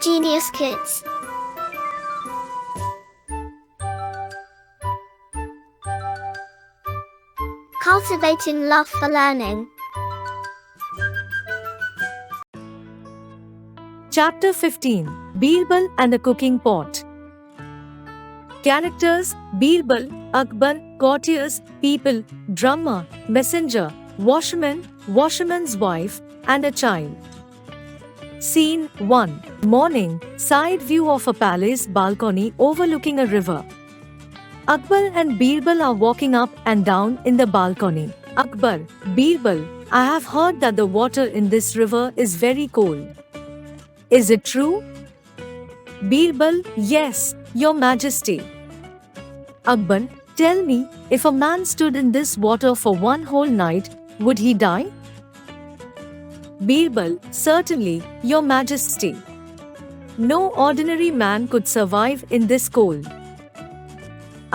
Genius Kids. Cultivating love for learning. Chapter 15: Birbal and the Cooking Pot. Characters: Birbal, Akbar, courtiers, people, drummer, messenger, washerman, washerman's wife, and a child. Scene 1. Morning, side view of a palace balcony overlooking a river. Akbar and Birbal are walking up and down in the balcony. Akbar: Birbal, I have heard that the water in this river is very cold. Is it true? Birbal: Yes, Your Majesty. Akbar: Tell me, if a man stood in this water for one whole night, would he die? Birbal: Certainly, Your Majesty. No ordinary man could survive in this cold.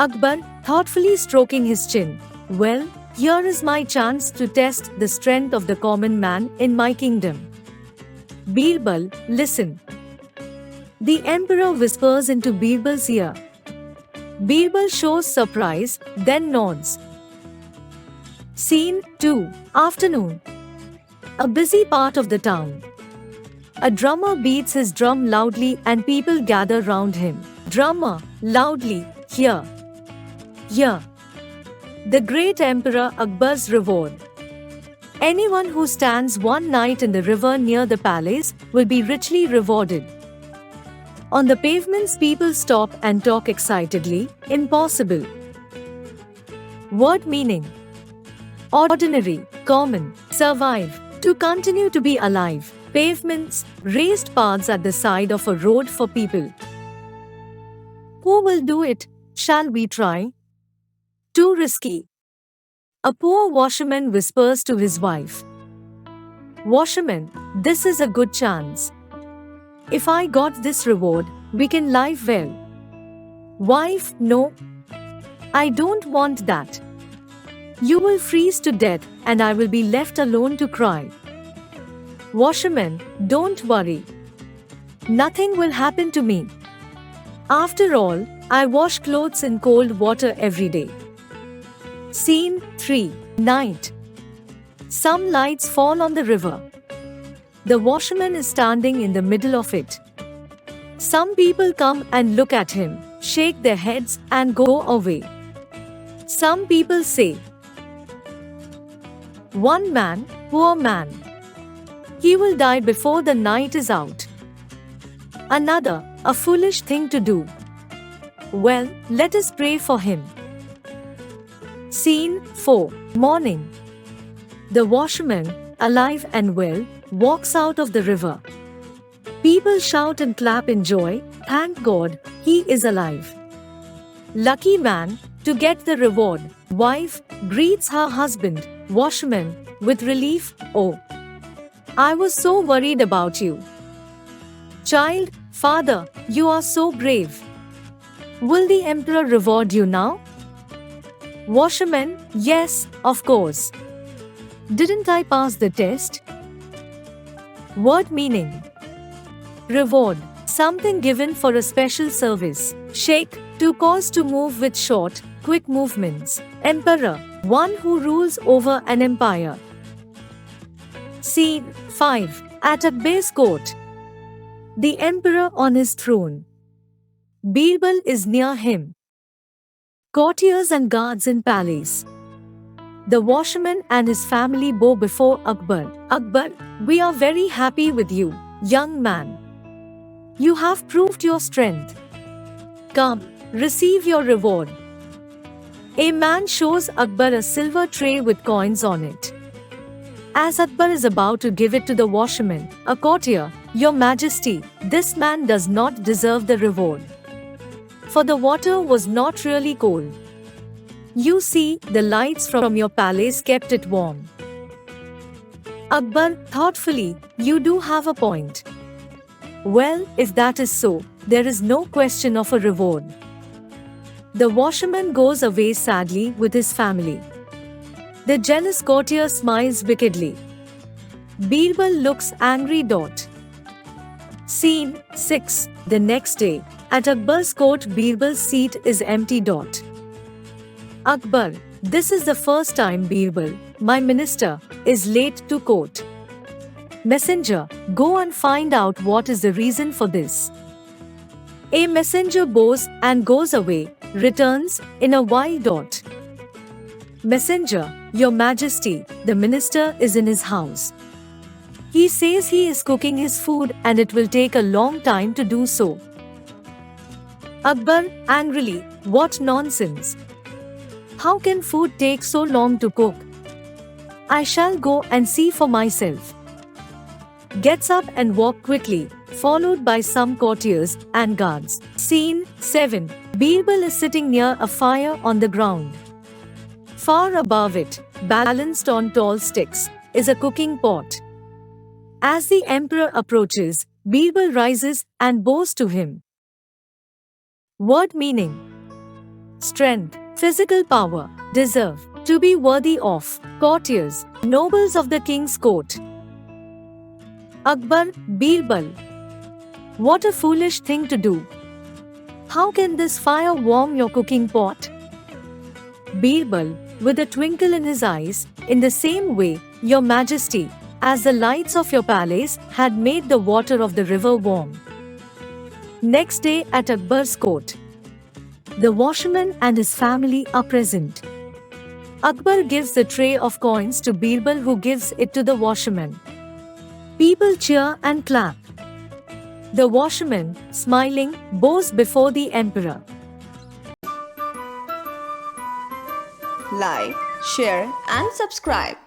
Akbar, thoughtfully stroking his chin: Well, here is my chance to test the strength of the common man in my kingdom. Birbal: Listen. The emperor whispers into Birbal's ear. Birbal shows surprise, then nods. Scene 2. Afternoon. A busy part of the town. A drummer beats his drum loudly and people gather round him. Drummer: Loudly, Here. Here. The great Emperor Akbar's reward. Anyone who stands one night in the river near the palace will be richly rewarded. On the pavements, people stop and talk excitedly. Impossible. Word meaning: ordinary, common, survive, to continue to be alive. Pavements, raised paths at the side of a road for people. Who will do it? Shall we try? Too risky. A poor washerman whispers to his wife. Washerman: This is a good chance. If I got this reward, we can live well. Wife: No. I don't want that. You will freeze to death and I will be left alone to cry. Washerman: Don't worry. Nothing will happen to me. After all, I wash clothes in cold water every day. Scene 3. Night. Some lights fall on the river. The washerman is standing in the middle of it. Some people come and look at him, shake their heads, and go away. Some people say, One man, poor man. He will die before the night is out. Another, a foolish thing to do. Well, let us pray for him. Scene 4. Morning. The washerman, alive and well, walks out of the river. People shout and clap in joy. Thank God, he is alive. Lucky man, to get the reward. Wife greets her husband, washerman, with relief. Oh, I was so worried about you. Child: Father, you are so brave. Will the emperor reward you now? Washerman: Yes, of course. Didn't I pass the test? Word meaning: reward, something given for a special service. Sheikh, to cause to move with short, quick movements. Emperor, one who rules over an empire. Scene 5. At Akbar's court. The emperor on his throne. Birbal is near him. Courtiers and guards in palace. The washerman and his family bow before Akbar. Akbar, we are very happy with you, young man. You have proved your strength. Come, receive your reward. A man shows Akbar a silver tray with coins on it. As Akbar is about to give it to the washerman, a courtier: Your Majesty, this man does not deserve the reward. For the water was not really cold. You see, the lights from your palace kept it warm. Akbar, thoughtfully: You do have a point. Well, if that is so, there is no question of a reward. The washerman goes away sadly with his family. The jealous courtier smiles wickedly. Birbal looks angry. Scene 6. The next day, at Akbar's court, Birbal's seat is empty. Akbar, this is the first time Birbal, my minister, is late to court. Messenger, go and find out what is the reason for this. A messenger bows and goes away, returns in a while. Messenger, Your Majesty, the minister is in his house. He says he is cooking his food and it will take a long time to do so. Akbar, angrily, what nonsense! How can food take so long to cook? I shall go and see for myself. Gets up and walks quickly, followed by some courtiers and guards. Scene 7. Birbal is sitting near a fire on the ground. Far above it, balanced on tall sticks, is a cooking pot. As the emperor approaches, Birbal rises and bows to him. Word meaning: strength, physical power, deserve, to be worthy of, courtiers, nobles of the king's court. Akbar, Birbal. What a foolish thing to do! How can this fire warm your cooking pot? Birbal, with a twinkle in his eyes, in the same way, Your Majesty, as the lights of your palace had made the water of the river warm. Next day at Akbar's court, the washerman and his family are present. Akbar gives the tray of coins to Birbal, who gives it to the washerman. People cheer and clap. The washerman, smiling, bows before the emperor. Like, share and subscribe.